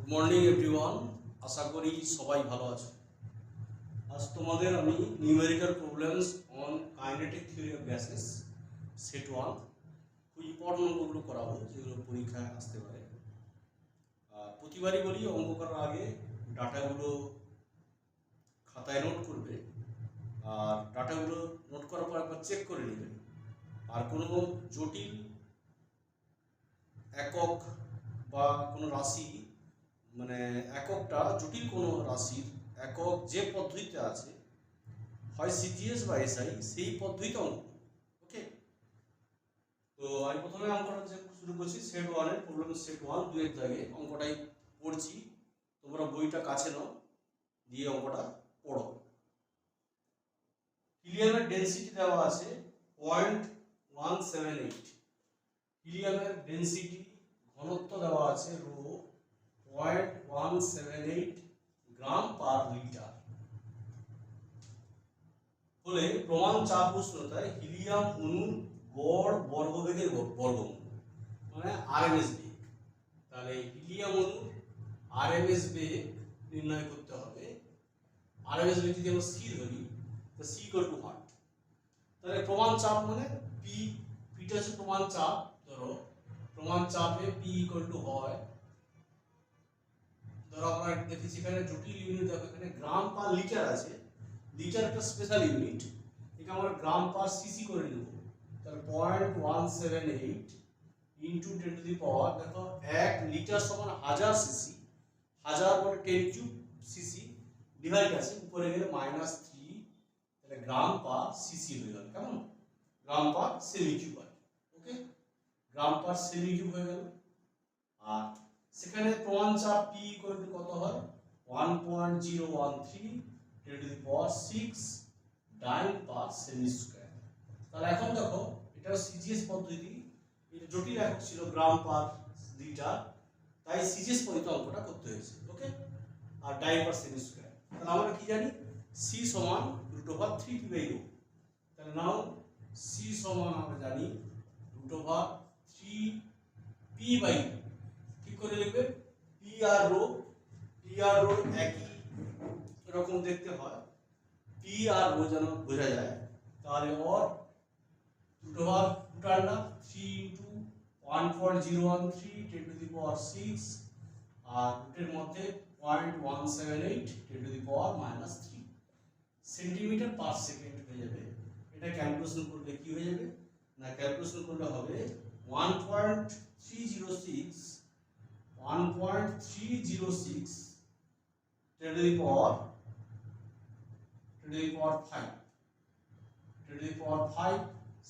Good morning everyone, আশা করি সবাই ভালো আছো। আজ তোমাদের আমি numerical problems on kinetic theory of gases set 1 খুব ইম্পর্টেন্ট অঙ্কগুলো করাবো, যেগুলো পরীক্ষায় আসতে পারে। প্রতিবারই বলি, অঙ্ক করার আগে ডাটাগুলো খাতায় নোট করবে, আর ডাটাগুলো নোট করার পর একবার চেক করে নেবে। আর কোনো জটিল একক বা কোনো রাশি, মানে এককটা জটিল কোনো রাশির একক যে পদ্ধতিতে আছে, হয় সিজিএস বা এসআই, সেই পদ্ধতিতে অঙ্ক। ওকে, তো আমি প্রথমে অঙ্কটা যে শুরু করছি সেট ওয়ানের প্রবলেম, সেট 1 2 এর দাগে অঙ্কটাই পড়ছি। তোমরা বইটা কাছে নাও, দিয়ে অঙ্কটা পড়ো। হিলিয়ামের ডেনসিটি দেওয়া আছে 0.178। হিলিয়ামের ডেনসিটি ঘনত্ব দেওয়া আছে রো 0.178 গ্রাম পার লিটার। হলে প্রমাণ চাপ উষ্ণতায় হিলিয়াম অণুর গড় বর্গবেগের বর্গমূল, মানে আরএমএস বেগ। তাহলে হিলিয়াম অণুর আরএমএস বেগ নির্ণয় করতে হবে। আরএমএস বেগ যদি আমরা সি ধরি, তো সি ইকুয়াল টু হোয়াট? তাহলে প্রমাণ চাপ মানে পি, পিটা হচ্ছে প্রমাণ চাপ। ধরো প্রমাণ চাপে পি ইকুয়াল টু হয়, ধরো আমরা দেখেছি এখানে জটিল ইউনিট, দেখো এখানে গ্রাম পার লিটার আছে। লিটার একটা স্পেশাল ইউনিট, এটা আমরা গ্রাম পার সিসি করে নেব। তাহলে 0.178 ইন্টু 10 টু দি পাওয়ার, দেখো 1 লিটার সমান 1000 সিসি, 1000 মানে 10 কিউব সিসি, ডিভাইড আছে উপরে গেলে -3, তাহলে গ্রাম পার সিসি হয়ে গেল। কেমন? গ্রাম পার সেমি কিউব। ওকে, গ্রাম পার সেমি কিউব হয়ে গেল। আর সেখানে প্রমাণ চাপ P ইকুয়াল টু কত হয়? 1.013 10 to the power 6 dyne per সেমি স্কয়ার। তাহলে এখন দেখো, এটা সিজিএস পদ্ধতি, এটা জটিল একক ছিল গ্রাম পার লিটার, তাই সিজিএস পদ্ধতি অঙ্কটা করতে হয়েছে। ওকে, আর ডাইন পার সেমি স্কয়ার। তাহলে আমরা কি জানি? C সমান √3p/ρ। তাহলে নাও C সমান আমরা জানি √3p/ρ। কি করে লিখবে? P R rho, P R rho একই রকম দেখতে হয়, পি আর রো যেন বোঝা যায়। তাহলে ওর √3 ইন্টু 1.013 10 টু দি পাওয়ার 6, আর রুটের মধ্যে 0.178 10 to the power -3 centimetre per second হয়ে যাবে। এটা ক্যালকুলেশন করলে কি হয়ে যাবে না, ক্যালকুলেশন করলে হবে 1.306 10 to the power 5 10 to the power 5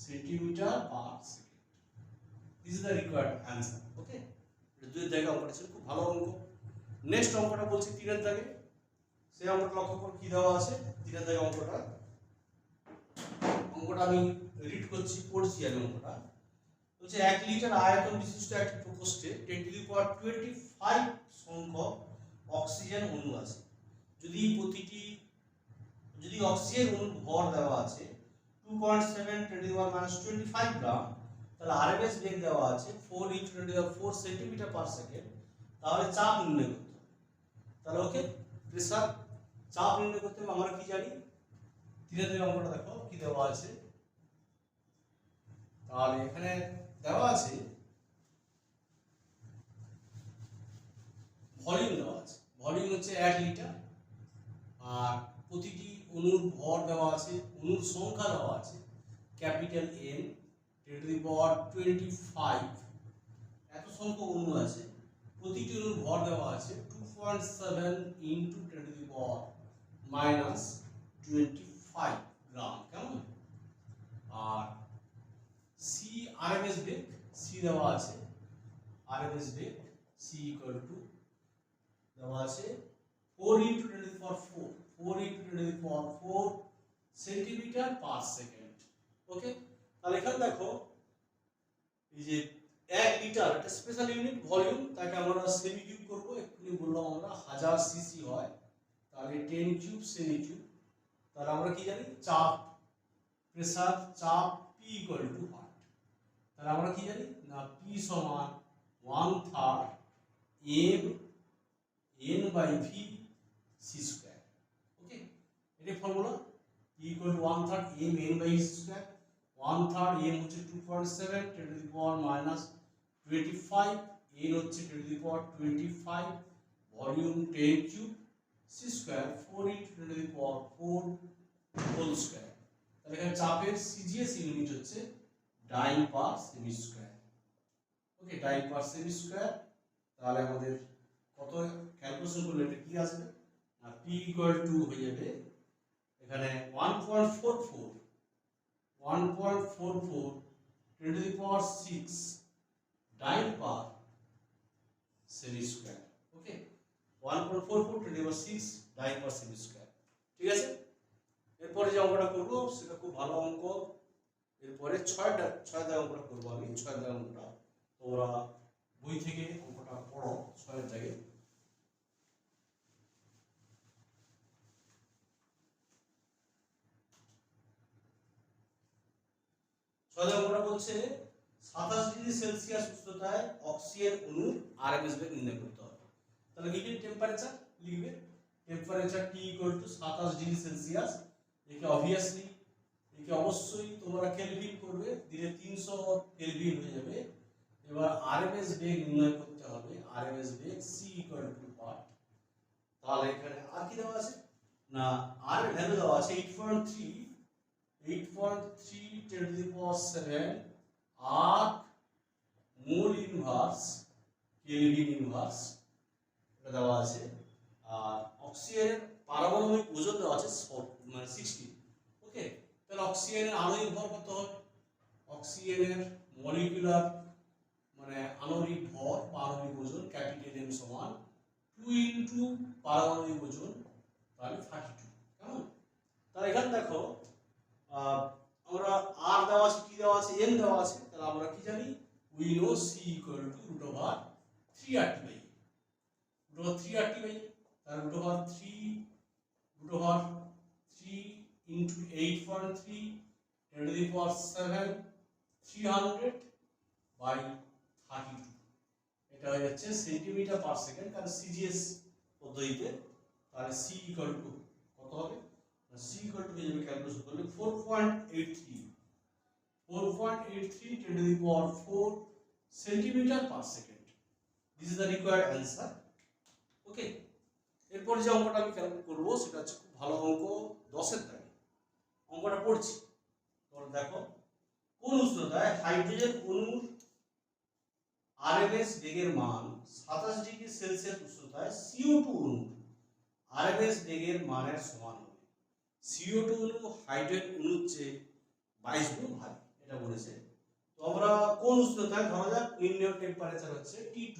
centimeter per second. This is the required answer. Okay, এটা দুই জায়গা অঙ্কটা ছিল, খুব ভালো অঙ্ক। নেক্সট অঙ্কটা বলছি 3 এর দাগে। সেই অঙ্কটা লক্ষ্য করে কি দেওয়া আছে 3 এর দাগে। অঙ্কটা আমি রিড করছি, পড়ছি আমি। অঙ্কটা বলছে 1 লিটার আয়তন বিশিষ্ট একটি প্রকোষ্ঠে 10 to the power 25 সংখ্যক অক্সিজেন অণু আছে। যদি অক্সিজেন অণুর ভর দেওয়া আছে 2.7 10 to the power -25 গ্রাম, তাহলে আরএমএস বেগ দেওয়া আছে 4 × 10 to the power 4 centimetre per second, তাহলে চাপ নির্ণয় করতে হবে। তাহলে ওকে, প্রেসার চাপ নির্ণয় করতে হবে। আমরা কি জানি? ধীরে ধীরে অঙ্কটা দেখো কি দেওয়া আছে। তাহলে এখানে দেওয়া আছে ভলিউম দেওয়া আছে, ভলিউম হচ্ছে 1 লিটার, আর প্রতিটি অণুর ভর দেওয়া আছে, অণুর সংখ্যা দেওয়া আছে ক্যাপিটাল N 10 টু দি পাওয়ার 25, এত সংখ্যক অণু আছে। প্রতিটি অণুর ভর দেওয়া আছে 2.7 into 10 to the power -25 gram. কেমন? আর সি আরএমএস বেগ, সি দেওয়া আছে, আরএমএস বেগ সি ইকুয়াল টু দেওয়া আছে 4 × 10 to the power 4 × 10 to the power 4 centimetre per second. Okay, তাহলে এখানে দেখো এই যে 1 লিটার একটা স্পেশাল ইউনিট ভলিউম, তাকে আমরা সেমি কিউব করব। এক্ষুনি বললাম আমরা 1000 সিসি হয়, তাহলে 10 কিউব সেমি কিউব। তাহলে আমরা কি জানি? চাপ, প্রেসার, চাপ পি ইকুয়াল টু হোয়াট? তাহলে আমরা কি জানি না, পি সমান 1/3 m by V C square. Okay, এটাই formula. E equal to 1/3 m n by c square। 1/3 m হচ্ছে 2.7 10 to the power minus 25, n হচ্ছে 10 to the power 25, volume 10 cube, c square 4 into 10 to the power 4 whole square. তাহলে এখানে চাপের CGS unit হচ্ছে dyne per সেমি square. Okay, dyne per সেমি square. তাহলে আমাদের কত ক্যালকুলেশন করলে এটা কি আসবে না, p ইকুয়াল টু হয়ে যাবে এখানে 1.44 10 to the power 6 dyne per সেমি square. Okay, 1.44 10 to the power 6 dyne per সেমি স্কয়ার। ঠিক আছে, এরপরে যে অঙ্কটা করব সেটা খুব ভালো অঙ্ক। এরপরে 6 দাগ অঙ্কটা করব আমি। 6 দাগ অঙ্কটা তোমরা বই থেকে অঙ্কটা পড়ো 6 এর জায়গায়। অঙ্কটা বলছে 27 ডিগ্রি সেলসিয়াস উষ্ণতায় অক্সিজেন অণুর আরএমএস বেগ নির্ণয় করতে হবে। তাহলে লিখবে টেম্পারেচার, লিখবে temperature T equal to 27 degree Celsius. একে অবভিয়াসলি একে অবশ্যই তোমরা কেলভিন করবে, দিলে 300 কেলভিন হয়ে যাবে। এবার আরএমএস বেগ নির্ণয় করতে হবে, আরএমএস বেগ C ইকুয়াল টু ওয়াট। তাহলে এখানে আর কি দেওয়া আছে না, আর এর ভ্যালু দেওয়া আছে 8.3 10 to the power 7 arc mole inverse Kelvin inverse এটা দেওয়া আছে। আর অক্সিজেনের পারমাণবিক ওজন দেওয়া আছে মানে 60। ওকে, তাহলে অক্সিজেনের আণবিক ভর কত হবে, অক্সিজেনের মলিকুলার মানে আণবিক ভর পারমাণবিক ওজন ক্যাপিটাল M সমান 2 ইনটু পারমাণবিক ওজন, তাহলে 32। কেমন? তাহলে এখানে দেখো আমরা আর দেওয়া আছে, টি দেওয়া আছে, এন দেওয়া আছে। তাহলে আমরা কি জানি, we know C equal to root over 3RT by তাহলে root over 3 into 8.3 10 to the power 7 300 by 32। এটা হয়ে যাচ্ছে সেন্টিমিটার পার সেকেন্ড। তাহলে সিজিএস পদ্ধতিতে তাহলে সি ইকুয়াল টু কত হবে, C equal to হয়ে যাবে ক্যালকুলেশন করলে 4.83 10 to the power 4 centimetre per second. This is the required answer. Okay, এরপর যে অঙ্কটা আমি ক্যালকুলেট করব সেটা হচ্ছে খুব ভালো অঙ্ক 10 এর দাগে। অঙ্কটা পড়ছি, তোমরা দেখো কোন উষ্ণতায় হাইড্রোজেন অণুর আরএমএস বেগের মান 27 ডিগ্রি সেলসিয়াস উষ্ণতায় CO2 অণুর আরএমএস বেগের মানের সমান হবে। CO2 অণু হাইড্রোজেন অণুর চেয়ে 22 গুণ ভারী, এটা বলেছে। তো আমরা কোন উষ্ণতায়, ধরা যাক নির্ণয় টেম্পারেচার হচ্ছে T2,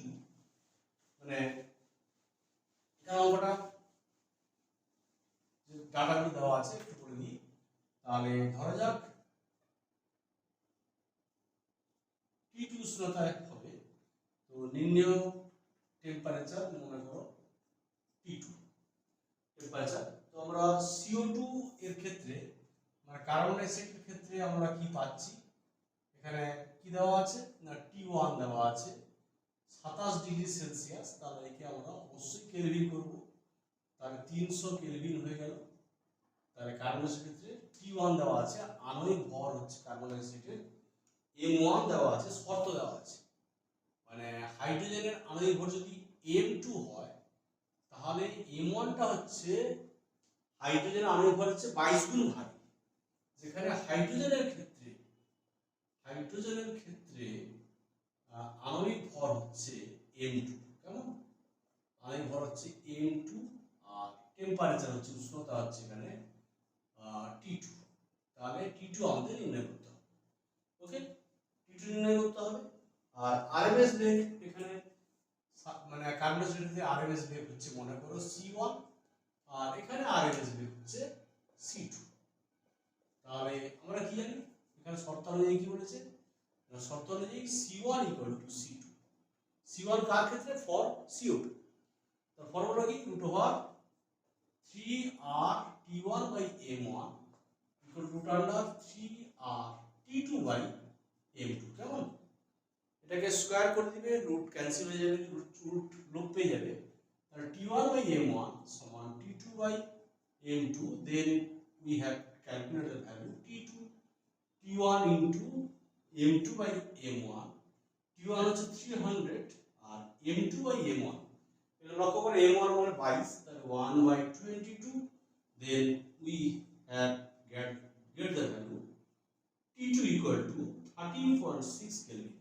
মানে এখানে অঙ্কটা যে ডাটাগুলো দেওয়া আছে একটু করে দিই। তাহলে ধরা যাক T2 উষ্ণতায় হবে, তো নির্ণয় টেম্পারেচার মনে করো T2 টেম্পারেচার। তো আমরা CO2 এর ক্ষেত্রে মানে কার্বন ডাইঅক্সাইডের ক্ষেত্রে আমরা কি পাচ্ছি, এখানে কি দেওয়া আছে না T1 দেওয়া আছে 27 ডিগ্রি সেলসিয়াস। তাহলে একে আমরা অবশ্যই কেলভিন করব, তাহলে 300 কেলভিন হয়ে গেল। তাহলে কার্বন ডাইঅক্সাইডের ক্ষেত্রে T1 দেওয়া আছে, আণবিক ভর হচ্ছে কার্বন ডাইঅক্সাইডের M1 দেওয়া আছে, শর্ত দেওয়া আছে মানে হাইড্রোজেনের আণবিক ভর যদি M2 হয় তাহলে M1টা হচ্ছে হাইড্রোজেনের আণবিক ভর হচ্ছে 22 গুণ ভারী। যেখানে হাইড্রোজেনের ক্ষেত্রে আণবিক ভর হচ্ছে M2। কেমন? আণবিক ভর হচ্ছে M2 আর টেম্পারেচার হচ্ছে উষ্ণতা হচ্ছে এখানে T2। তাহলে T2 আমাদের নির্ণয় করতে হবে। ওকে, T2 নির্ণয় করতে হবে। আর আরএমএস বেগ এখানে মানে কার্বন ডাইঅক্সাইডের আরএমএস বেগ হচ্ছে মনে করো C1 আর এখানে আরএমএস বেগ হচ্ছে C2। তাহলে আমরা কি জানি, এখানে শর্ত অনুযায়ী কি বলেছে, শর্ত অনুযায়ী C1 equal to C2। C1 কার ক্ষেত্রে, ফর CO2। তার ফর্মুলা কি, root over 3R T1 by M1 equal root under 3R T2 by M2। কেমন? এটাকে স্কয়ার করে দিবে, রুট ক্যান্সেল হয়ে যাবে, রুট লুপ পেয়ে যাবে। T1 by M1 সমান T2 by M2, then we have calculated the value T1 into M2 by M1. T1 হচ্ছে 300 আর M2 by M1, এটা লক্ষ্য করে M1 মানে 22, তাহলে 1 by 22, then we have get the value T2 equal to 13.6 Kelvin.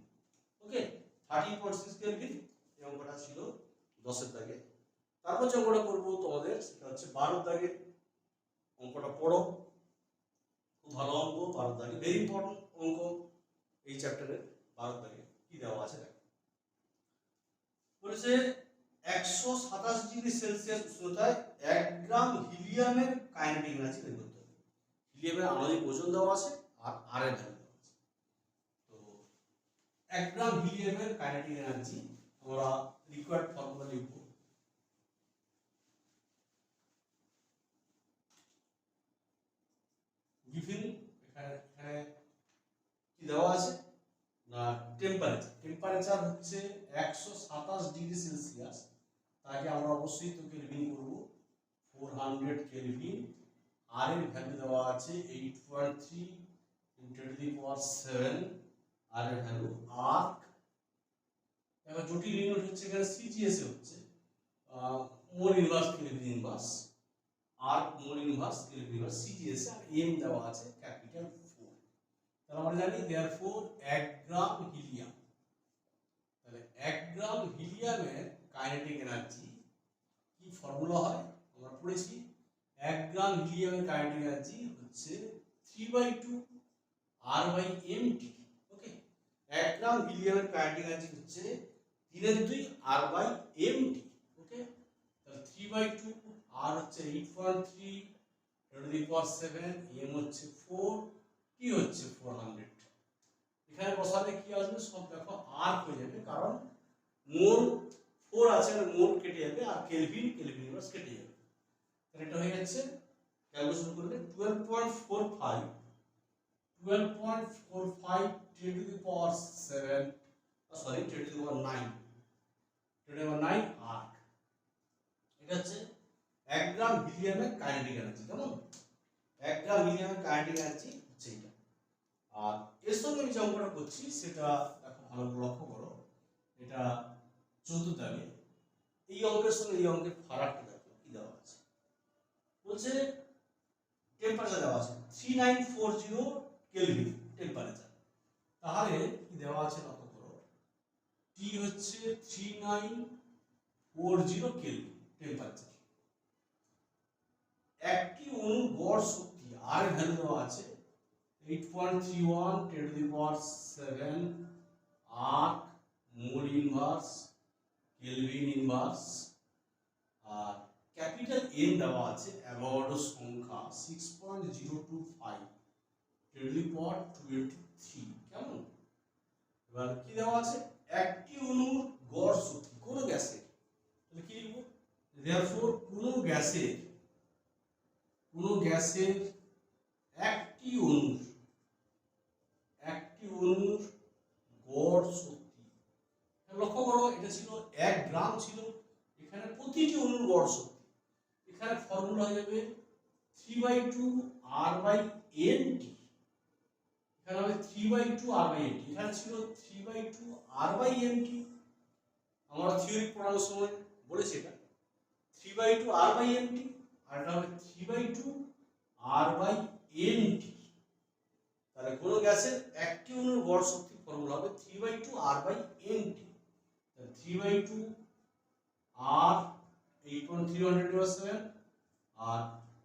Okay, 13.6 Kelvin এই অঙ্কটা ছিল 10 এর দাগে। তারপর যে অঙ্কটা করব তোমাদের সেটা হচ্ছে 12 এর দাগে। অঙ্কটা পড়ো, খুব ভালো অঙ্ক, 12 এর দাগে, ভেরি ইম্পর্টেন্ট অঙ্ক এই চ্যাপ্টারের। 12 এর দাগে কি দেওয়া আছে দেখো, বলেছে 127 ডিগ্রি সেলসিয়াস উষ্ণতায় 1 গ্রাম হিলিয়ামের কাইনেটিক এনার্জি বের করতে হবে। হিলিয়ামের আণবিক ওজন দেওয়া আছে আর আর এর ভ্যালু দেওয়া আছে। তো 1 গ্রাম হিলিয়ামের কাইনেটিক এনার্জি আমরা রিকোয়ার্ড ফর্মুলা লিখব। গিভেন এখানে কি দেওয়া আছে না, টেম্পারেচার হচ্ছে 127 ডিগ্রি সেলসিয়াস, তাকে আমরা অবশ্যই তো কেলভিন করব, 400 কেলভিন। আর এর ভ্যালু দেওয়া আছে 8.3 × 10⁷, আর এর ভ্যালু আর্ক। এবার জটিল ইউনিট হচ্ছে এখানে সিজিএস হচ্ছে mole inverse kelvin inverse, erg mole inverse kelvin inverse, CGS আর এম দেওয়া আছে ক্যাপিটাল 4। তাহলে আমরা জানি देयरफॉर 1 গ্রাম হিলিয়াম, তাহলে 1 গ্রাম হিলিয়ামের কাইনেটিক এনার্জি কি ফর্মুলা হয় আমরা পড়েছি। 1 গ্রাম হিলিয়ামের কাইনেটিক এনার্জি হচ্ছে 3/2 R/mt। ওকে, 1 গ্রাম হিলিয়ামের কাইনেটিক এনার্জি হচ্ছে 3/2 R/mt। ওকে, তাহলে 3/2, R হচ্ছে 8.3 × 10⁷, m হচ্ছে 4, t হচ্ছে 400। এখানে বসালে কি আসবে সব দেখো আর্ক হয়ে যাবে, কারণ মোল 4 আছে আর মোল কেটে যাবে আর কেলভিন ইনভার্স কেটে যাবে। তাহলে এটা হয়ে যাচ্ছে ক্যালকুলেশন করলে 12.45 10⁻9 আর্ক। এটা হচ্ছে 1 গ্রাম হিলিয়ামের কাইনেটিক এনার্জি। কেমন, 1 গ্রাম হিলিয়ামের কাইনেটিক এনার্জি হচ্ছে এটা। আর এর সঙ্গে আমি যে অঙ্কটা করছি সেটা দেখো ভালো লক্ষ্য করো, এটা 14 দাগে। এই অঙ্কের সঙ্গে এই অঙ্কের ফারাকটা দেখো কি দেওয়া আছে। বলছে টেম্পারেচার দেওয়া আছে 3940 কেলভিন টেম্পারেচার, তাহলে কি দেওয়া আছে লক্ষ্য করো, টি হচ্ছে 3940 কেলভিন টেম্পারেচার। একটি অণুর গড় শক্তি আর এর ভ্যালু দেওয়া আছে 8.31 10⁷, erg mole inverse kelvin inverse, আর ক্যাপিটাল এন দেওয়া আছে অ্যাভোগাড্রো সংখ্যা 6.025 10⁻23। কেমন, এবার কি দেওয়া আছে, একটি অণুর গড় শক্তি কোন গ্যাসের, তাহলে কি লিখব, देयरफॉर কোন গ্যাসের একটি অণুর গড় শক্তি। লক্ষ্য করো এটা ছিল 1 গ্রাম ছিল, এখানে প্রতিটি অণুর গড় শক্তি, এখানে ফর্মুলা হয়ে যাবে 3/2 R/nt, এখানে হবে 3/2 R/nt, এখানে ছিল 3/2 R/mt। আমরা থিওরি পড়ানোর সময় বলেছি এটা 3/2 R/mt, আর এটা হবে 3/2 R/nt। তাহলে কোন গ্যাসের একটি অণুর গড় শক্তি ফর্মুলা হবে 3/2 R/nt। তাহলে 3/2 R 8.307 আর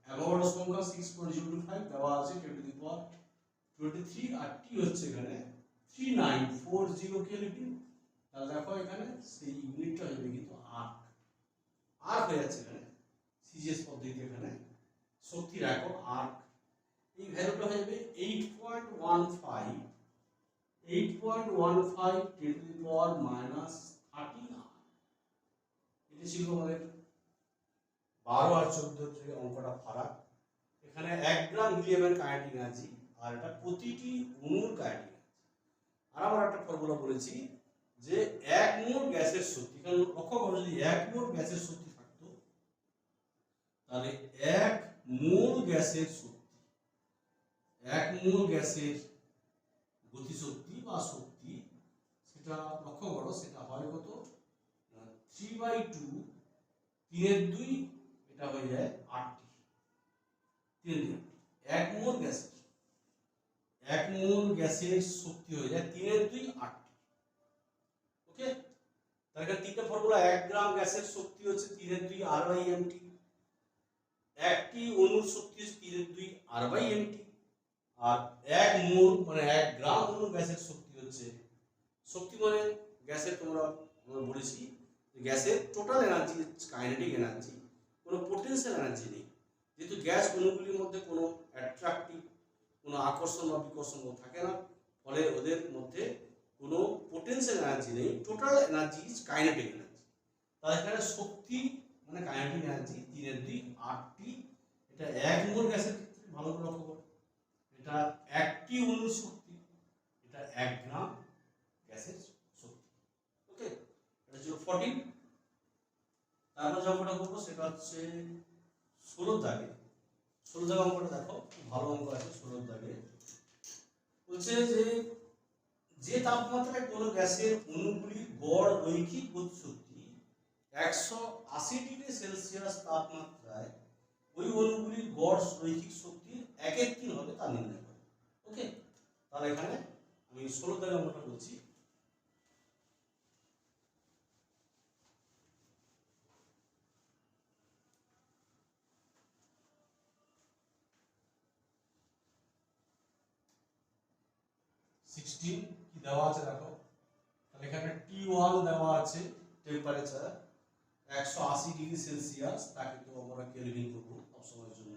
অ্যাভোগাড্রো সংখ্যা 6.025 দেওয়া আছে 10⁻23, আর টি হচ্ছে এখানে 3940 কেলভিন। তাহলে দেখো এখানে সেই ইউনিটটা হয়ে যাবে কিন্তু আর্ক হয়ে যাচ্ছে এখানে সিজিএস পদ্ধতিতে, এখানে শক্তির একক আর্ক। এই ভ্যালুটা হয়ে যাবে 8.15 10⁻13 এটা ছিল আমাদের 12 আর 14 যে অঙ্কটা ফারাক। এখানে 1 গ্রাম হিলিয়ামের কাইনেটিক এনার্জি আর এটা প্রতিটি অণুর কাইনেটিক এনার্জি। আর আমরা একটা ফর্মুলা বলেছি যে 1 মোল গ্যাসের শক্তি, কারণ লক্ষ্য করো যদি 1 মোল গ্যাসের শক্তি থাকে তাহলে এক মোল গ্যাসের শক্তি, এক মোল গ্যাসের গতিশক্তি বা শক্তি, সেটা লক্ষ্য করো, সেটা হয় কত, 3/2, 3/2, এটা হয়ে যায় 8টি, 3/2, এক মোল গ্যাসের, এক মোল গ্যাসের শক্তি হয়ে যায় 3/2, 8টি। ওকে, তাহলে তিনটা ফর্মুলা, 1 গ্রাম গ্যাসের শক্তি হচ্ছে 3/2 R/mt, একটি অণুর শক্তি হচ্ছে 3/2 R/mt, আর এক মোল মানে 1 গ্রাম অণু গ্যাসের শক্তি হচ্ছে, শক্তি মানে গ্যাসের আমরা বলেছি গ্যাসের টোটাল এনার্জি, কাইনেটিক এনার্জি, কোনো পোটেনশিয়াল এনার্জি নেই, যেহেতু গ্যাস অণুগুলির মধ্যে কোনো অ্যাট্রাকটিভ, কোনো আকর্ষণ বা বিকর্ষণ থাকে না, ফলে ওদের মধ্যে কোনো পোটেনশিয়াল এনার্জি নেই, total energy is kinetic energy. তাহলে এখানে শক্তি মানে কাইনেটিক এনার্জি 3/2, 8টি, এটা এক মোল গ্যাসের ক্ষেত্রে ভালো করে লক্ষ্য করো, এটা একটি অণুর শক্তি, এটা 1 গ্রাম গ্যাসের শক্তি। ওকে, এটা ছিল 14। তারপর যে অঙ্কটা করবো সেটা হচ্ছে 16 দাগে, 16 দাগে অঙ্কটা দেখো, খুব ভালো অঙ্ক আছে। 16 দাগে বলছে যে যে তাপমাত্রায় কোনো গ্যাসের অণুগুলির গড় রৈখিক গতিশক্তি 180°C তাপমাত্রায় ওই অণুগুলির গড় রৈখিক শক্তি 1/3 হবে তা নির্ণয় করে। ওকে, তাহলে এখানে আমি 16 দাগে অঙ্কটা বলছি। কি দেওয়া আছে দেখো, তাহলে এখানে T1 দেওয়া আছে, টেম্পারেচার 180°C, তাকে তো আমরা কেলভিন করবো সবসময়ের জন্য।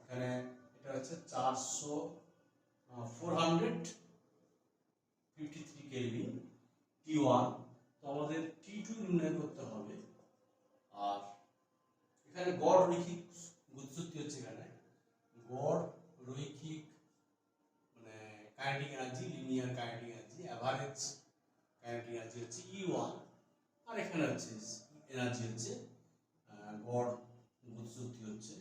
এখানে এটা হচ্ছে 453 কেলভিন T1, তো আমাদের T2 নির্ণয় করতে হবে। আর এখানে গড় রৈখিক গতিশক্তি হচ্ছে, এখানে গড় রৈখিক মানে kinetic energy, linear kinetic energy, average kinetic energy হচ্ছে E1, আর এখানে হচ্ছে এনার্জি হচ্ছে গড় গতিশক্তি হচ্ছে,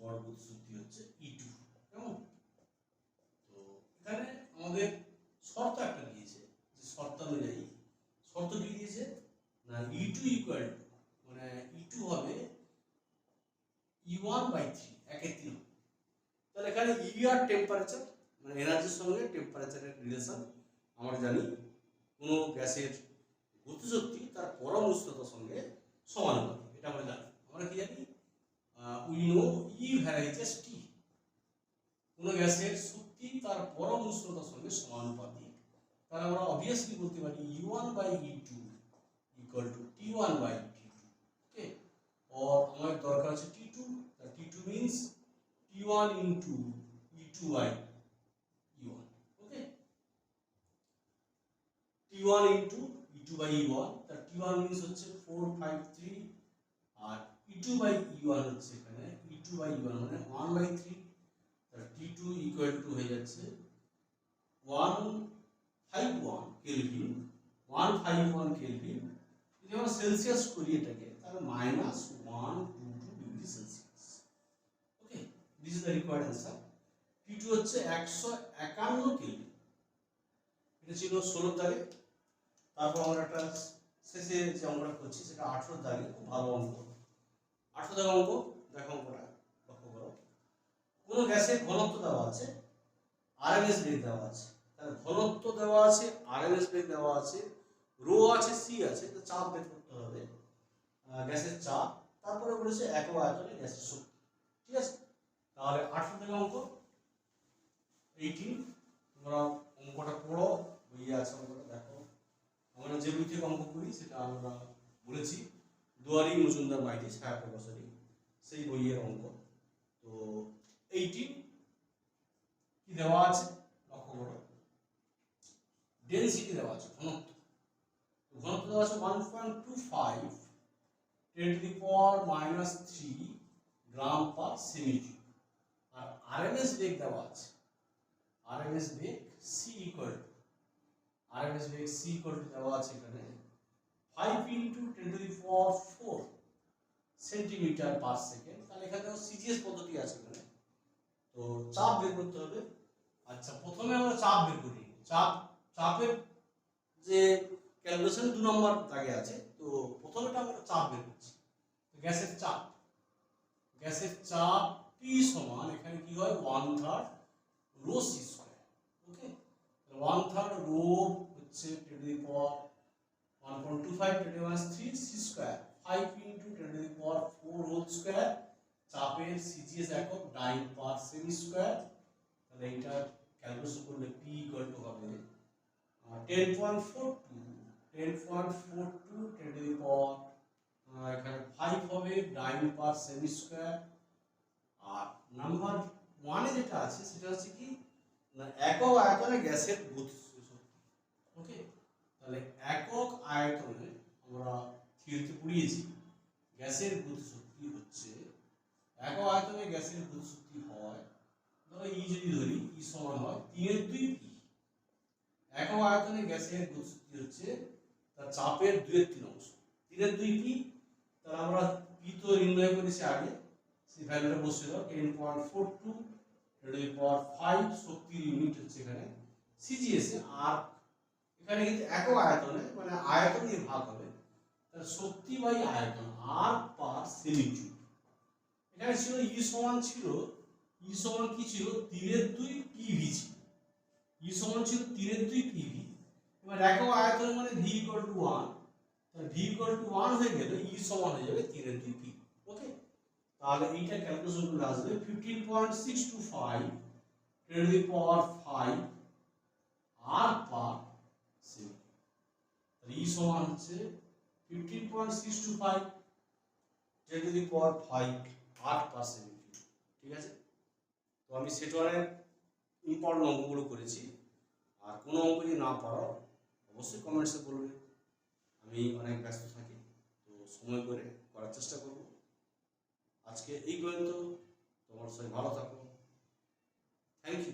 গড় গতিশক্তি হচ্ছে E2। কেমন? তো এখানে আমাদের শর্ত একটা দিয়েছে, যে শর্ত অনুযায়ী, শর্ত কি দিয়েছে না, E2 ইকুয়াল টু মানে E2 হবে E1/3, 1/3। তাহলে এখানে E আর টেম্পারেচার মানে এনার্জির সঙ্গে টেম্পারেচারের রিলেশন আমরা জানি, কোনো গ্যাসের গতিশক্তি তার পরম উষ্ণতার সঙ্গে সমানুপাতিক, এটা আমরা জানি। আমরা কি জানি, উই নো E ভ্যারাইজেস T, কোনো গ্যাসের শক্তি তার পরম উষ্ণতার সঙ্গে সমানুপাতিক, তাহলে আমরা অবভিয়াসলি বলতে পারি E1/E2 ইকুয়াল টু T1/T2। ওকে, और हमारे दरकार আছে T2, T2 means T1 into E2/E1। Okay, T1 into E2/E1, T1 means হচ্ছে 453, আর E2/E1 হচ্ছে এখানে E2/E1 মানে 1/3, T2 ইকুয়াল টু হয়ে যাচ্ছে 151 কেলভিন, 151 কেলভিন। যদি আমরা সেলসিয়াস করি এটাকে, তাহলে -122°C। Okay, this is the required answer. T2 হচ্ছে 151 কেলভিন। এটা ছিল 16 দাগে। তারপর আমরা একটা শেষে যে অঙ্কটা করছি সেটা 18 দাগে, খুব ভালো অঙ্ক। 18 দাগে অঙ্ক দেখো, অঙ্কটা লক্ষ্য করো। কোনো গ্যাসের ঘনত্ব দেওয়া আছে, আরএমএস বেগ দেওয়া আছে, তাহলে ঘনত্ব দেওয়া আছে, আরএমএস বেগ দেওয়া আছে, রো আছে, সি আছে, তো চাপ বের করতে হবে, গ্যাসের চাপ, তারপরে বলেছে একক আয়তনে গ্যাসের শক্তি। ঠিক আছে, তাহলে 18 থেকে অঙ্ক 18, তোমরা অঙ্কটা পড়ো, বইয়ে আছে অঙ্কটা দেখো। আমরা যে বই থেকে অঙ্ক করি সেটা আমরা বলেছি দুয়ারি মজুমদার মাইতি ছায়া বছরই, সেই বইয়ের অঙ্ক। তো 18 কি দেওয়া আছে লক্ষ্য করো, ডেনসিটি দেওয়া আছে, ঘনত্ব, ঘনত্ব দেওয়া আছে 1.25 10⁻³ গ্রাম পার সেমি কিউব। আর আরএমএস বেগ দেওয়া আছে, আরএমএস বেগ সি ইকুয়াল টু, আরএমএস বেগ সি ইকুয়াল টু দেওয়া আছে এখানে 5 × 10⁴ সেন্টিমিটার পার সেকেন্ড। তাহলে এখানে সিজিএস পদ্ধতি আছে এখানে, তো চাপ বের করতে হবে। আচ্ছা, প্রথমে আমরা চাপ বের করি। চাপের যে ক্যালকুলেশন 2 নম্বর দাগে আছে, তো প্রথমেটা আমরা চাপ বের করছি। গ্যাসের চাপ P সমান এখানে কি হয় 1/3 rho C square. Okay, 1/3 rho হচ্ছে 10 to the power 1.25 10 to the power 3 C square, 5 into 10 to the power 4 whole square. চাপের সিজিএস একক ডাইন পার সেমি স্কয়ার। তাহলে এটা ক্যালকুলেশন করলে P ইকুয়াল টু হবে 10.42 10.42 10 টু দি পাওয়ার এখানে 5 হবে ডাইন পার সেমি স্কয়ার। আর নাম্বার 1 এ যেটা আছে সেটা হচ্ছে কি না একক আয়তনে গ্যাসের গতিশক্তি। ওকে, তাহলে একক আয়তনে আমরা থিওরিতে পড়িয়েছি গ্যাসের গতিশক্তি হচ্ছে, একক আয়তনে গ্যাসের গতিশক্তি হয়, ধরো ই যদি ধরি, ই সমান হয় 3/2 পি। একক আয়তনে গ্যাসের গতিশক্তি হচ্ছে তার চাপের 2/3 অংশ, 3/2 পি। তাহলে আমরা পি তো নির্ণয় করেছি আগে, সেই ভ্যালুটা বসিয়ে দাও 10.42 10 টু দি পাওয়ার 5 শক্তির ইউনিট হচ্ছে এখানে সিজিএস। আর এখানে কিন্তু একক আয়তনে মানে আয়তন দিয়ে ভাগ হবে, তাহলে শক্তি বাই আয়তন আর পার সেমি কিউব। এখানে ছিল ই সমান কি ছিল 3/2 পিভি ছিল, ই সমান ছিল 3/2 পিভি। এবার একক আয়তন মানে ভি ইকুয়াল টু 1, তাহলে ভি ইকুয়াল টু 1 হয়ে গেলে ই সমান হয়ে যাবে 3/2 পি। ওকে, তাহলে এইটা ক্যালকুলেশন করে আসবে 15.625 10 to the power 5 R per semi. তাহলে ই সমান হচ্ছে 15.625 10 to the power 5 R per semi. ঠিক আছে, তো আমি সেট ওয়ানের ইম্পর্টেন্ট অঙ্কগুলো করেছি। আর কোনো অঙ্ক যদি না পারো অবশ্যই কমেন্টসে বলবে, আমি অনেক ব্যস্ত থাকি, তো সময় করে করার চেষ্টা করব। আজকে এই পর্যন্ত, তোমার সবাই ভালো থাকো, থ্যাংক ইউ।